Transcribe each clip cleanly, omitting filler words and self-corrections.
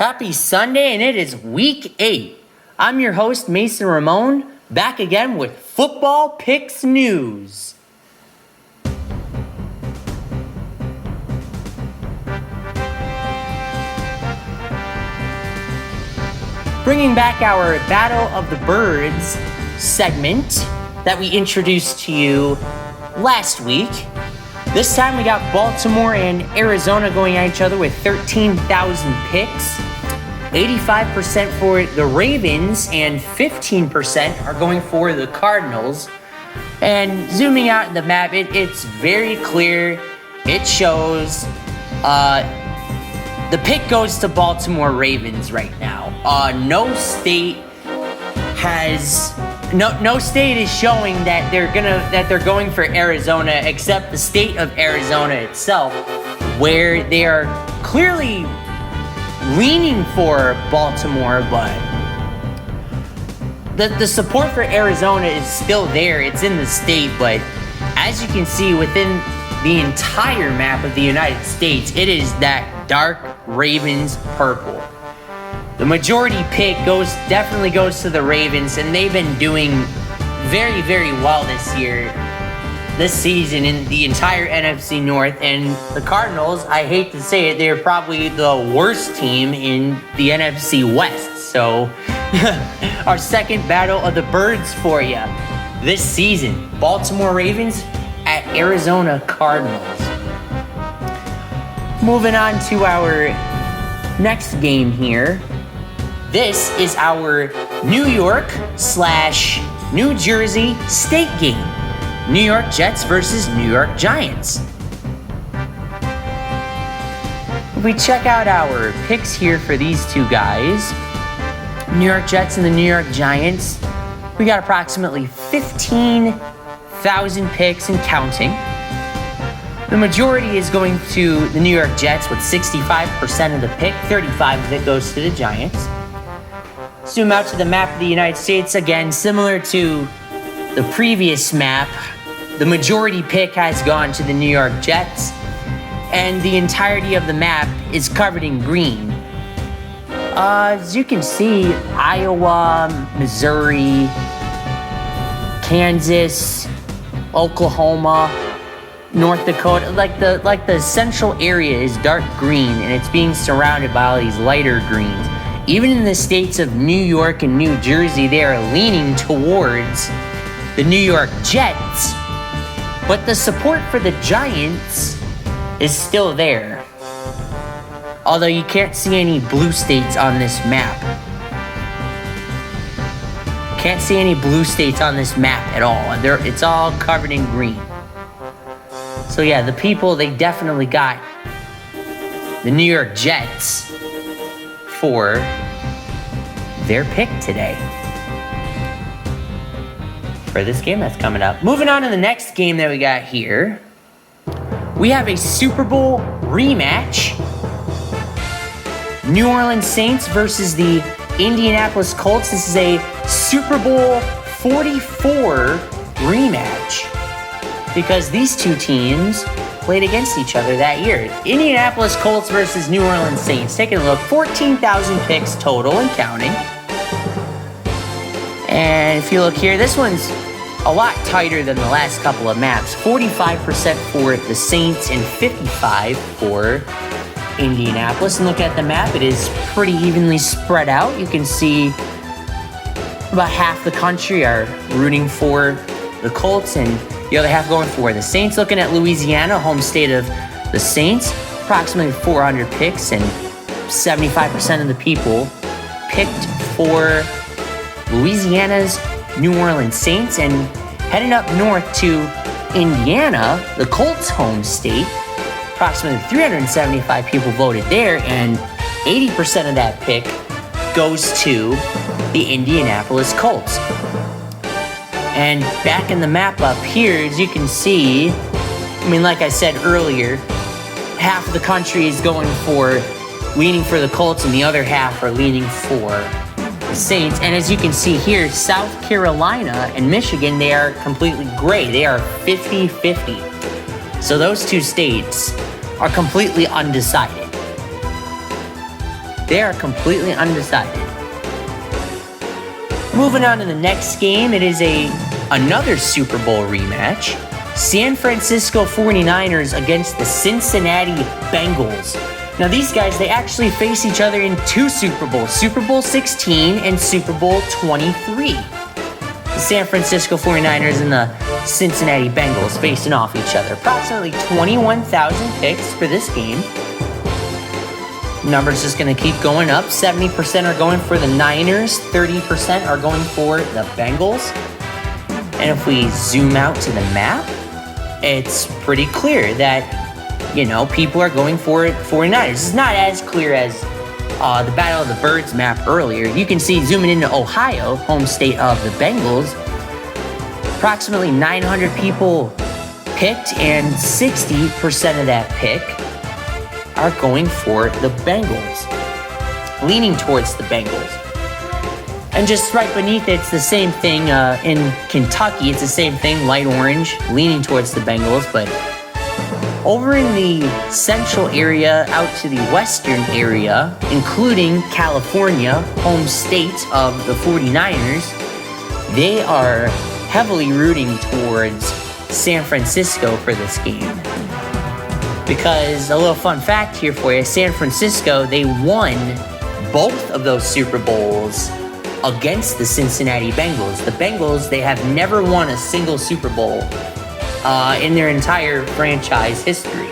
Happy Sunday, and it is week 8. I'm your host, Mason Ramon, back again with Football Picks News. Bringing back our Battle of the Birds segment that we introduced to you last week. This time we got Baltimore and Arizona going at each other with 13,000 picks. 85% for the Ravens and 15% are going for the Cardinals. And zooming out the map, it's very clear. It shows the pick goes to Baltimore Ravens right now. No state is showing that they're going for Arizona, except the state of Arizona itself, where they are clearly leaning for Baltimore, but the support for Arizona is still there. It's in the state, but as you can see within the entire map of the United States, it is that dark Ravens purple. The majority pick definitely goes to the Ravens, and they've been doing very, very well this season in the entire NFC North. And the Cardinals, I hate to say it, they're probably the worst team in the NFC West. So, our second Battle of the Birds for you this season. Baltimore Ravens at Arizona Cardinals. Moving on to our next game here. This is our New York/New Jersey state game. New York Jets versus New York Giants. If we check out our picks here for these two guys, New York Jets and the New York Giants, we got approximately 15,000 picks and counting. The majority is going to the New York Jets with 65% of the pick, 35% of it goes to the Giants. Zoom out to the map of the United States. Again, similar to the previous map, the majority pick has gone to the New York Jets, and the entirety of the map is covered in green. As you can see, Iowa, Missouri, Kansas, Oklahoma, North Dakota, like the central area is dark green, and it's being surrounded by all these lighter greens. Even in the states of New York and New Jersey, they are leaning towards the New York Jets, but the support for the Giants is still there. Although you can't see any blue states on this map. Can't see any blue states on this map at all. It's all covered in green. So yeah, the people, they definitely got the New York Jets for their pick today for this game that's coming up. Moving on to the next game that we got here, we have a Super Bowl rematch. New Orleans Saints versus the Indianapolis Colts. This is a Super Bowl 44 rematch because these two teams played against each other that year. Indianapolis Colts versus New Orleans Saints. Taking a look, 14,000 picks total and counting. And if you look here, this one's a lot tighter than the last couple of maps. 45% for the Saints and 55% for Indianapolis. And look at the map, it is pretty evenly spread out. You can see about half the country are rooting for the Colts and the other half going for the Saints. Looking at Louisiana, home state of the Saints, approximately 400 picks, and 75% of the people picked for Louisiana's New Orleans Saints. And heading up north to Indiana, the Colts' home state, approximately 375 people voted there, and 80% of that pick goes to the Indianapolis Colts. And back in the map up here, as you can see, like I said earlier, half of the country is leaning for the Colts, and the other half are leaning for the Saints. And as you can see here, South Carolina and Michigan, they are completely gray. They are 50-50. So those two states are completely undecided. They are completely undecided. Moving on to the next game, it is another Super Bowl rematch. San Francisco 49ers against the Cincinnati Bengals. Now these guys, they actually face each other in two Super Bowls, Super Bowl 16 and Super Bowl 23. The San Francisco 49ers and the Cincinnati Bengals facing off each other. Approximately 21,000 picks for this game. Numbers just going to keep going up. 70% are going for the Niners, 30% are going for the Bengals. And if we zoom out to the map, it's pretty clear that, people are going for 49ers. It's not as clear as the Battle of the Birds map earlier. You can see, zooming into Ohio, home state of the Bengals, approximately 900 people picked, and 60% of that pick are going for the Bengals, leaning towards the Bengals. And just right beneath it, it's the same thing in Kentucky. It's the same thing, light orange, leaning towards the Bengals. But over in the central area, out to the western area, including California, home state of the 49ers, they are heavily rooting towards San Francisco for this game. Because a little fun fact here for you, San Francisco, they won both of those Super Bowls against the Cincinnati Bengals. The Bengals, they have never won a single Super Bowl in their entire franchise history.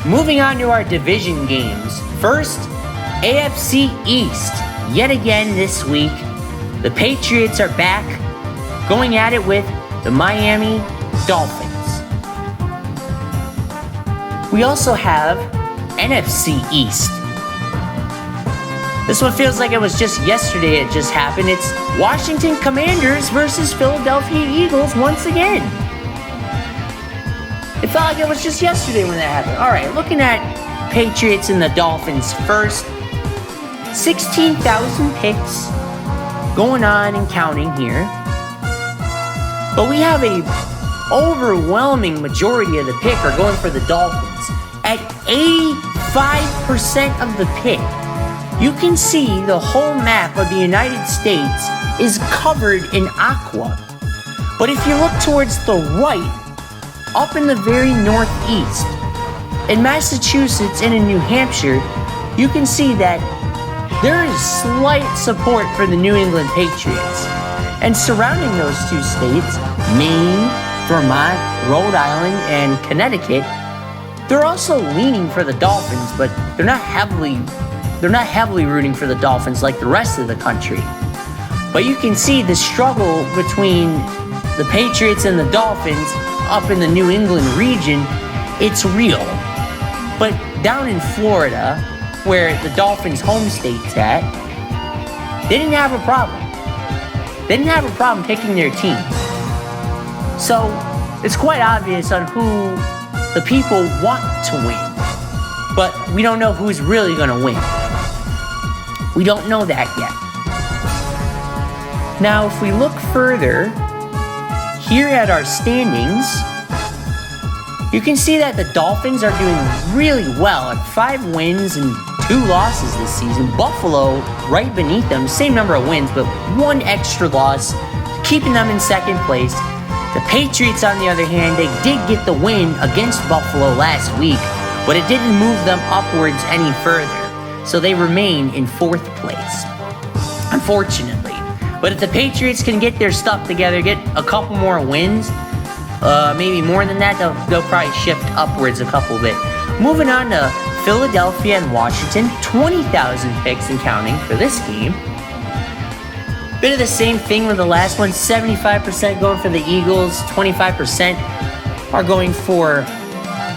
Moving on to our division games. First, AFC East. Yet again this week, the Patriots are back, going at it with the Miami Dolphins. We also have NFC East. This one feels like it was just yesterday it just happened. It's Washington Commanders versus Philadelphia Eagles once again. It felt like it was just yesterday when that happened. All right, looking at Patriots and the Dolphins first. 16,000 picks going on and counting here. But we have a overwhelming majority of the pick are going for the Dolphins. At 85% of the pick, you can see the whole map of the United States is covered in aqua. But if you look towards the right, up in the very northeast, in Massachusetts and in New Hampshire, you can see that there is slight support for the New England Patriots. And surrounding those two states, Maine, Vermont, Rhode Island, and Connecticut, they're also leaning for the Dolphins, but they're not heavily rooting for the Dolphins like the rest of the country. But you can see the struggle between the Patriots and the Dolphins up in the New England region. It's real. But down in Florida, where the Dolphins' home state's at, they didn't have a problem. They didn't have a problem picking their team. So it's quite obvious on who the people want to win. But we don't know who's really going to win. We don't know that yet. Now, if we look further, here at our standings, you can see that the Dolphins are doing really well at 5 wins and 2 losses this season. Buffalo, right beneath them, same number of wins, but 1 extra loss, keeping them in second place. The Patriots, on the other hand, they did get the win against Buffalo last week, but it didn't move them upwards any further. So they remain in 4th place, unfortunately. But if the Patriots can get their stuff together, get a couple more wins, maybe more than that, they'll probably shift upwards a couple bit. Moving on to Philadelphia and Washington, 20,000 picks and counting for this game. Bit of the same thing with the last one, 75% going for the Eagles, 25% are going for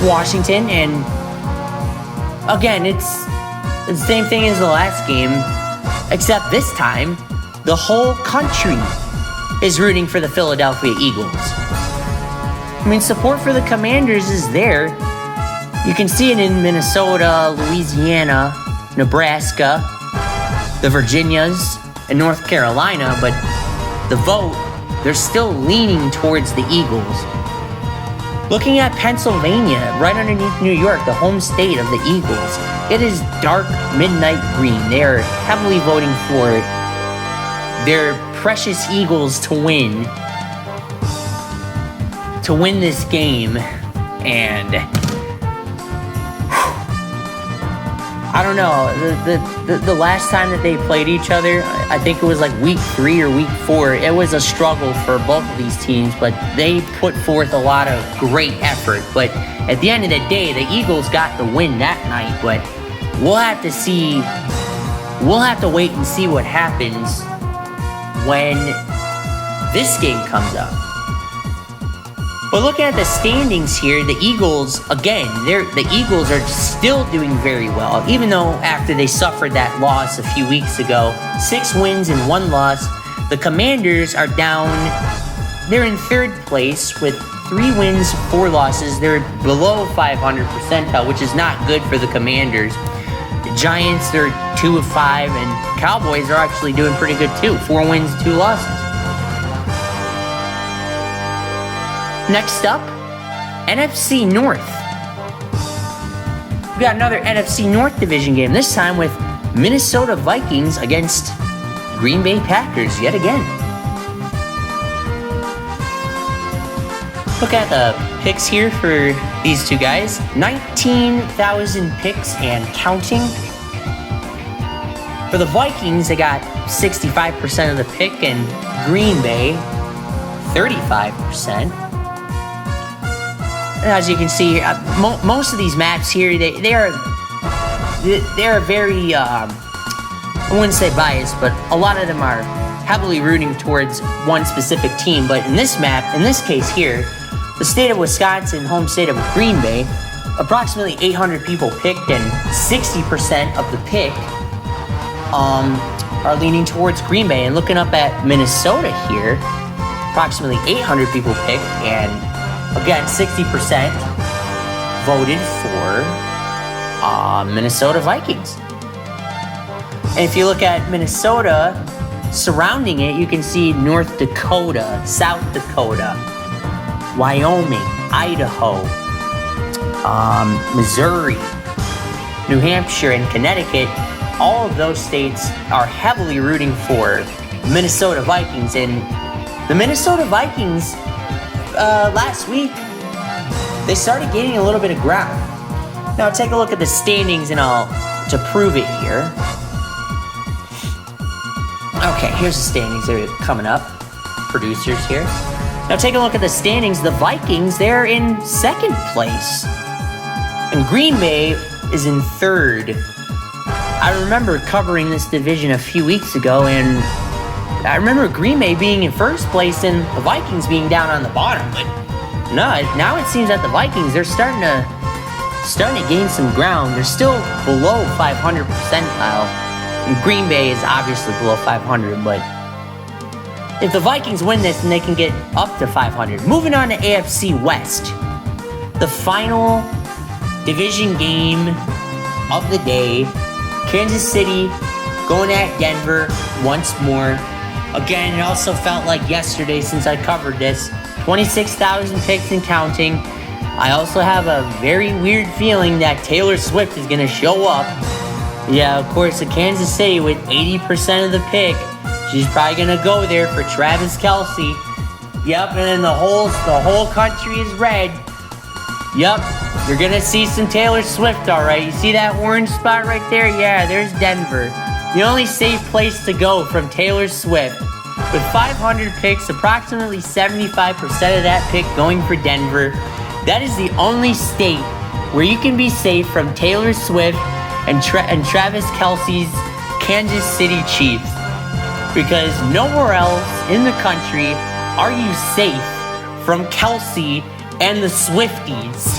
Washington, and again, it's the same thing as the last game, except this time, the whole country is rooting for the Philadelphia Eagles. I mean, support for the Commanders is there. You can see it in Minnesota, Louisiana, Nebraska, the Virginias, and North Carolina, but the vote, they're still leaning towards the Eagles. Looking at Pennsylvania, right underneath New York, the home state of the Eagles, it is dark midnight green. They are heavily voting for their precious Eagles to win this game. And I don't know, the last time that they played each other, I think it was like week 3 or week 4. It was a struggle for both of these teams, but they put forth a lot of great effort. But at the end of the day, the Eagles got the win that night. But we'll have to see, we'll have to wait and see what happens when this game comes up. But looking at the standings here, the Eagles, again, the Eagles are still doing very well, even though after they suffered that loss a few weeks ago, 6 wins and 1 loss. The Commanders are down. They're in 3rd place with 3 wins, 4 losses. They're below 500 percentile, which is not good for the Commanders. The Giants, they're 2 of 5, and Cowboys are actually doing pretty good too. 4 wins, 2 losses. Next up, NFC North. We got another NFC North division game, this time with Minnesota Vikings against Green Bay Packers yet again. Look at the picks here for these two guys. 19,000 picks and counting. For the Vikings, they got 65% of the pick, and Green Bay, 35%. As you can see, most of these maps here, they are very, I wouldn't say biased, but a lot of them are heavily rooting towards one specific team. But in this map, in this case here, the state of Wisconsin, home state of Green Bay, approximately 800 people picked, and 60% of the pick are leaning towards Green Bay. And looking up at Minnesota here, approximately 800 people picked, and again, 60% voted for Minnesota Vikings. And if you look at Minnesota, surrounding it, you can see North Dakota, South Dakota, Wyoming, Idaho, Missouri, New Hampshire, and Connecticut. All of those states are heavily rooting for Minnesota Vikings. And the Minnesota Vikings, last week, they started gaining a little bit of ground. Now take a look at the standings, and to prove it here. Okay, here's the standings. They're coming up. Producers here. Now take a look at the standings. The Vikings, they're in 2nd place. And Green Bay is in 3rd. I remember covering this division a few weeks ago, and I remember Green Bay being in 1st place and the Vikings being down on the bottom. But no, now it seems that the Vikings, they're starting to gain some ground. They're still below 500 percentile. And Green Bay is obviously below 500, but if the Vikings win this, then they can get up to 500. Moving on to AFC West. The final division game of the day. Kansas City going at Denver once more. Again, it also felt like yesterday since I covered this. 26,000 picks and counting. I also have a very weird feeling that Taylor Swift is going to show up. Yeah, of course, the Kansas City with 80% of the pick. She's probably going to go there for Travis Kelce. Yep, and then the whole country is red. Yep, you're going to see some Taylor Swift, all right. You see that orange spot right there? Yeah, there's Denver. The only safe place to go from Taylor Swift. With 500 picks, approximately 75% of that pick going for Denver. That is the only state where you can be safe from Taylor Swift and Travis Kelce's Kansas City Chiefs. Because nowhere else in the country are you safe from Kelce and the Swifties.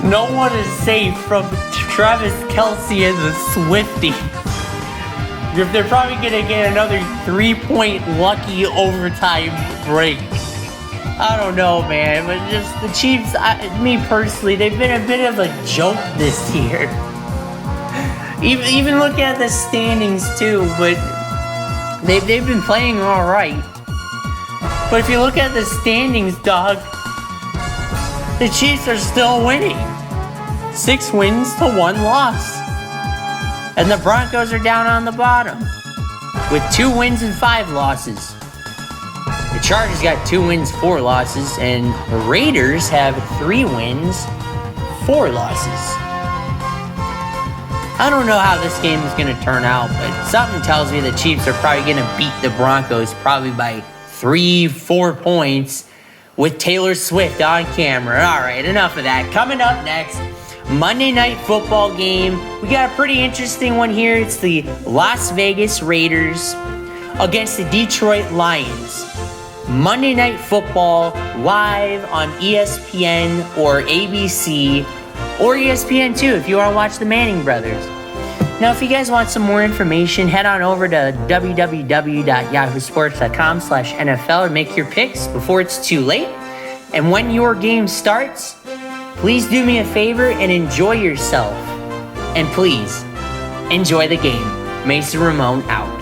No one is safe from Travis Kelce and the Swifties. They're probably going to get another 3-point lucky overtime break. I don't know, man, but just the Chiefs, me personally, they've been a bit of a joke this year. Even looking at the standings too, but They've been playing all right. But if you look at the standings, dog, the Chiefs are still winning. 6 wins to 1 loss. And the Broncos are down on the bottom with 2 wins and 5 losses. The Chargers got 2 wins, 4 losses, and the Raiders have 3 wins, 4 losses. I don't know how this game is going to turn out, but something tells me the Chiefs are probably going to beat the Broncos probably by 3-4 points with Taylor Swift on camera. All right, enough of that. Coming up next, Monday Night Football game. We got a pretty interesting one here. It's the Las Vegas Raiders against the Detroit Lions. Monday Night Football live on ESPN or ABC or ESPN2 if you want to watch the Manning brothers. Now, if you guys want some more information, head on over to www.yahoosports.com/NFL and make your picks before it's too late. And when your game starts, please do me a favor and enjoy yourself. And please, enjoy the game. Mason Ramon out.